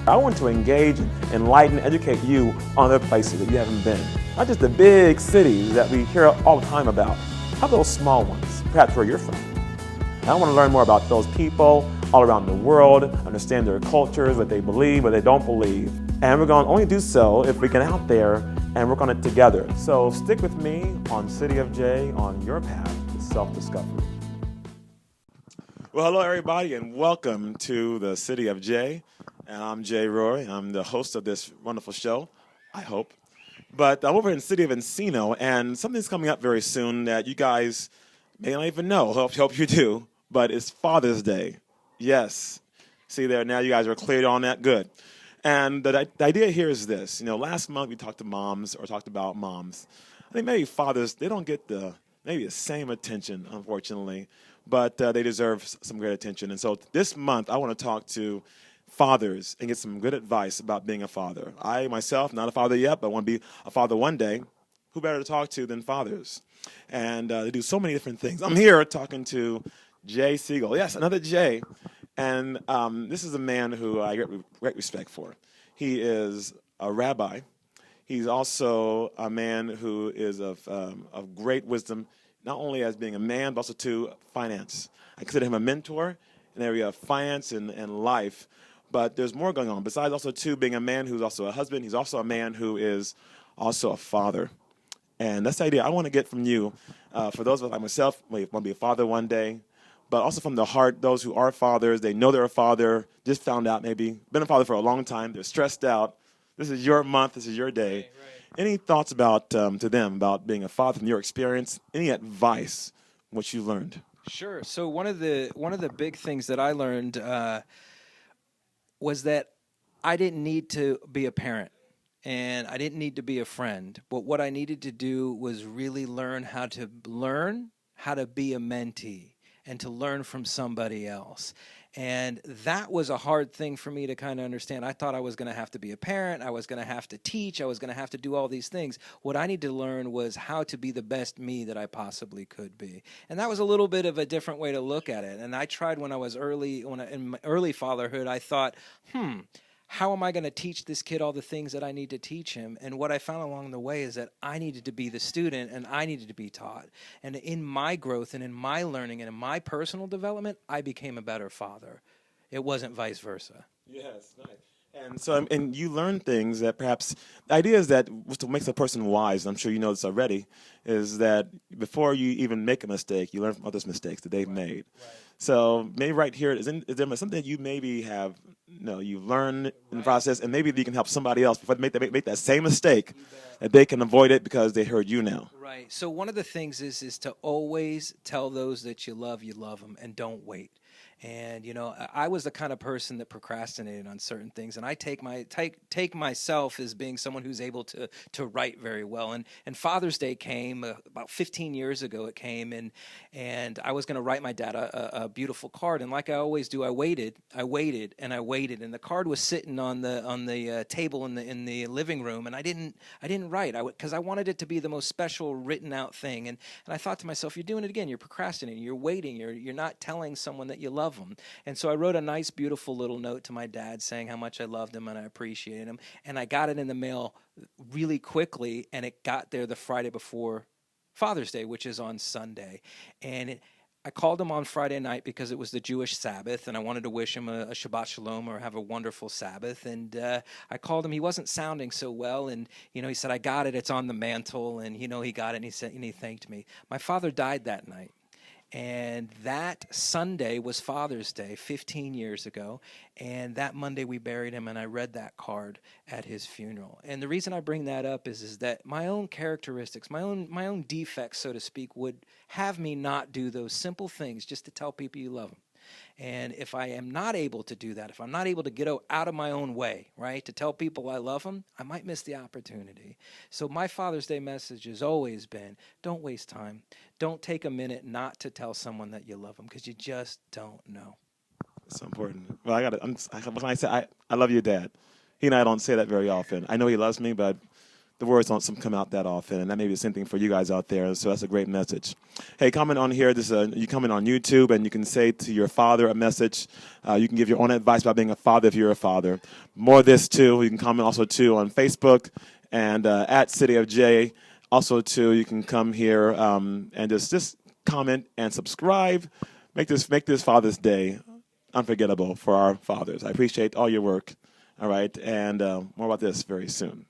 I want to engage, enlighten, educate you on other places that you haven't been. Not just the big cities that we hear all the time about. How about those small ones, perhaps where you're from? And I want to learn more about those people all around the world, understand their cultures, what they believe, what they don't believe. And we're going to only do so if we get out there and work on it together. So stick with me on City of J on your path to self-discovery. Well, hello everybody, and welcome to the City of J. And I'm Jay Roy. I'm the host of this wonderful show, I hope. But I'm over in the city of Encino, and something's coming up very soon that you guys may not even know. Hope you do. But it's Father's Day. Yes. See there, now you guys are cleared on that. Good. And the idea here is this. Last month we talked about moms. I think maybe fathers, they don't get the same attention, unfortunately. But they deserve some great attention. And so this month I want to talk to fathers and get some good advice about being a father. I myself, not a father yet, but I want to be a father one day. Who better to talk to than fathers? And they do so many different things. I'm here talking to Jay Siegel. Yes, another Jay. And this is a man who I get great respect for. He is a rabbi. He's also a man who is of great wisdom, not only as being a man, but also to finance. I consider him a mentor in the area of finance and life. But there's more going on. Besides also, too, being a man who's also a husband, he's also a man who is also a father. And that's the idea I want to get from you. For those of us like myself, want to be a father one day. But also from the heart, those who are fathers, they know they're a father, just found out maybe, been a father for a long time, they're stressed out. This is your month, this is your day. Right. Any thoughts about to them about being a father from your experience? Any advice, what you learned? Sure. So one of the big things that I learned was that I didn't need to be a parent and I didn't need to be a friend. But what I needed to do was really learn how to be a mentee and to learn from somebody else. And that was a hard thing for me to kind of understand. I thought I was going to have to be a parent. I was going to have to teach. I was going to have to do all these things. What I needed to learn was how to be the best me that I possibly could be. And that was a little bit of a different way to look at it. And I tried in my early fatherhood, I thought, how am I going to teach this kid all the things that I need to teach him? And what I found along the way is that I needed to be the student and I needed to be taught. And in my growth and in my learning and in my personal development, I became a better father. It wasn't vice versa. Yes, nice. And so, and you learn things that perhaps, the idea is that what makes a person wise, and I'm sure you know this already, is that before you even make a mistake, you learn from others' mistakes that they've made. Right. So maybe right here, is there something that you maybe have, you've learned in the process, and maybe you can help somebody else before they make that same mistake, that they can avoid it because they heard you now. Right. So one of the things is to always tell those that you love them, and don't wait. And, I was the kind of person that procrastinated on certain things. And I take myself as being someone who's able to write very well. And Father's Day came about 15 years ago. It came, and I was going to write my dad a beautiful card. And like I always do, I waited. And the card was sitting on the table in the living room. And I didn't write because I wanted it to be the most special written out thing. And I thought to myself, you're doing it again. You're procrastinating. You're waiting. You're not telling someone that you love them. And so I wrote a nice, beautiful little note to my dad saying how much I loved him and I appreciated him. And I got it in the mail really quickly, and it got there the Friday before Father's Day, which is on Sunday. And I called him on Friday night because it was the Jewish Sabbath, and I wanted to wish him a Shabbat Shalom or have a wonderful Sabbath. And I called him. He wasn't sounding so well, and he said, "I got it. It's on the mantle." And he got it, and he thanked me. My father died that night. And that Sunday was Father's Day 15 years ago. And that Monday we buried him, and I read that card at his funeral. And the reason I bring that up is that my own characteristics, my own defects, so to speak, would have me not do those simple things just to tell people you love them. And if I am not able to do that, if I'm not able to get out of my own way, right, to tell people I love them, I might miss the opportunity. So my Father's Day message has always been, don't waste time. Don't take a minute not to tell someone that you love them, because you just don't know. It's so important. Well, when I say I love your dad, he and I don't say that very often. I know he loves me, but the words don't come out that often, and that may be the same thing for you guys out there. So that's a great message. Hey, comment on here. You comment on YouTube, and you can say to your father a message. You can give your own advice about being a father if you're a father. More of this too. You can comment also too on Facebook and at City of J. Also too, you can come here and just comment and subscribe. Make this Father's Day unforgettable for our fathers. I appreciate all your work. All right, and more about this very soon.